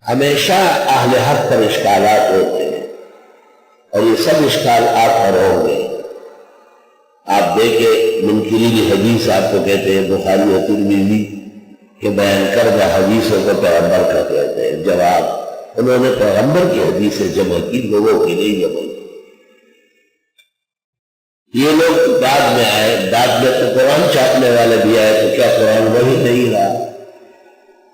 ہمیشہ اہل حق پر اشکالات ہوتے ہیں اور یہ سب اشکال آپ پر ہوں گے۔ آپ دیکھیں منکرین حدیث آپ کو کہتے ہیں بخاری و ترمذی کہ بیان کردہ حدیثوں کو پیغمبر کا کہتے ہیں۔ جواب، انہوں نے پیغمبر کی حدیثیں جمع کی، لوگوں کی نہیں جمع کی۔ یہ لوگ بعد میں آئے، بعد میں تو قرآن چھاپنے والے بھی آئے، تو کیا قرآن وہی نہیں رہا؟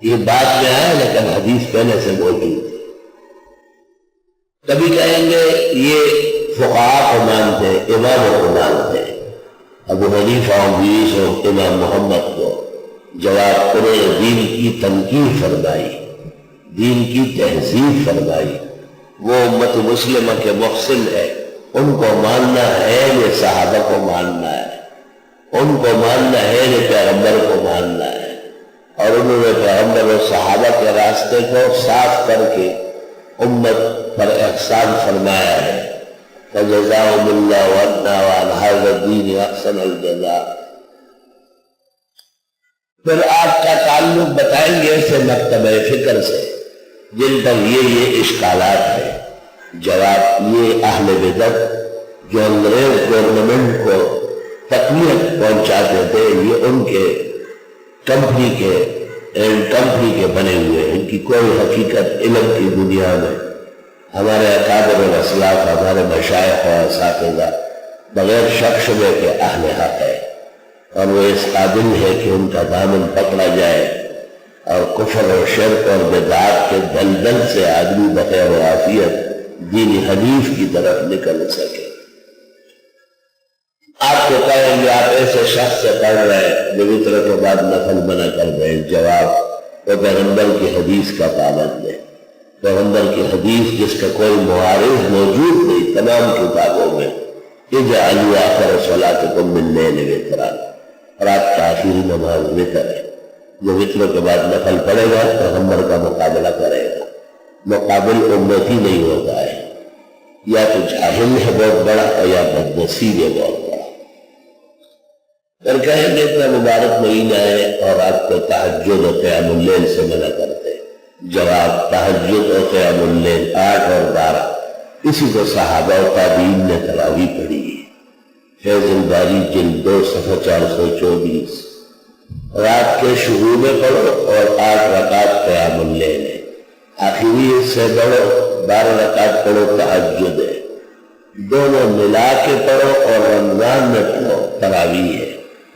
یہ بعد میں آئے لیکن حدیث پہلے سے موجود ہے۔ کبھی کہیں گے یہ فقہاء کو مانتے ہیں، اماموں کو مانتے ہیں، ابو حنیفہ و یوسف امام محمد کو۔ جواب، انہوں نے دین کی تنقید فرمائی، دین کی تہذیب فرمائی۔ وہ امت مسلمہ کے محسن ہے، ان کو ماننا ہے، یہ صحابہ کو ماننا ہے، ان کو ماننا ہے، یہ پیغمبر کو ماننا ہے۔ اور انہوں نے پیغمبر اور صحابہ کے راستے کو صاف کر کے امت پر احسان فرمایا ہے۔ فَجَزَاهُمُ اللَّهُ عَنَّا وَعَنْ هَذَا الدِّينِ أَحْسَنَ الْجَزَاءِ۔ پھر آپ کا تعلق بتائیں گے اسے مکتبہ فکر سے جن پر یہ اشکالات ہیں۔ جواب، یہ اہل بدعت جو انگریز گورنمنٹ کو تقویت پہنچاتے تھے، یہ ان کے کمپنی کے بنے ہوئے ہیں، ان کی کوئی حقیقت علم کی دنیا میں ہمارے اکابر الاسلاف، ہمارے مشائخ و اساتذہ بغیر شک شبے کے اہل حق ہے، اور وہ اس قابل ہے کہ ان کا دامن پکڑا جائے اور کفر و شرک اور بدعات کے دلدل سے آدمی بخیر و عافیت دین حنیف کی طرف نکل سکے۔ آپ کو کہیں گے آپ ایسے شخص سے پڑھ رہے ہیں جو وطر کے بعد نفل منع کر رہے ہیں۔ جواب، وہ پیغمبر کی حدیث کا پابند ہے۔ پیغمبر کی حدیث جس کا کوئی معارض موجود نہیں تمام کتابوں میں، اجعلوا آخر صلاتکم باللیل وطرا، رات کا آخری نماز وطر ہے۔ جو وطر کے بعد نفل پڑھے گا پیغمبر کا مقابلہ کرے گا، مقابل امتی نہیں ہوتا ہے، یا تو جاہل ہے بہت بڑا اور یا بدنصیب ہے بہت بڑا۔ پھر کہیں گے اتنا مبارک مہینہ ہے اور آپ کو تہجد و قیام اللیل سے منع کرتے۔ جواب، تہجد و قیام اللیل 8 اور 12 اسی کو صحابہ و تابعین نے تراویح پڑھی ہے۔ فیض الباری جلد 2 صفحہ 424۔ رات کے شروع میں پڑھو اور 8 رکعت قیام اللیل ہے، آخری سے پڑھو 12 رکعت پڑھو تہجد ہے، دونوں ملا کے پڑھو اور رمضان میں پڑھو تراویح ہے۔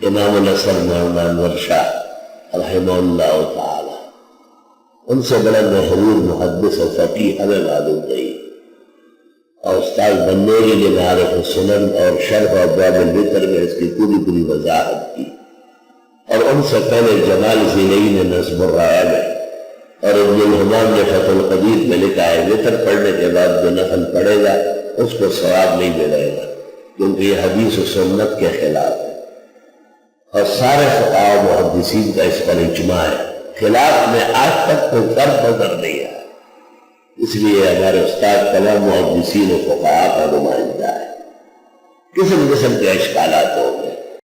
امام الحسن مولانا انور شاہ رحمہ اللہ تعالی، ان سے بڑا محرور محدث و فقیہ ہمیں معلوم نہیں، اور استاد بندیری نے معارف السنن اور شرح ابواب الوتر میں اس کی پوری وضاحت کی، اور ان سے پہلے جمال ذیلی نے نظم الرائع میں، اور ابن الحمام نے فتح القدیر میں لکھا ہے وتر پڑھنے کے بعد جو نفل پڑھے گا اس کو ثواب نہیں ملے گا، کیونکہ یہ حدیث و سنت کے خلاف ہے، اور سارے فقہاء و محدثین کا اس پر اجماع ہے۔ خلاف میں آج تک کوئی فرق نظر نہیں آیا، اس لیے ہمارے استاد تمام محدثین و فقہاء کا نمائندہ ہے۔ قسم قسم کے اشکالات ہوں گے،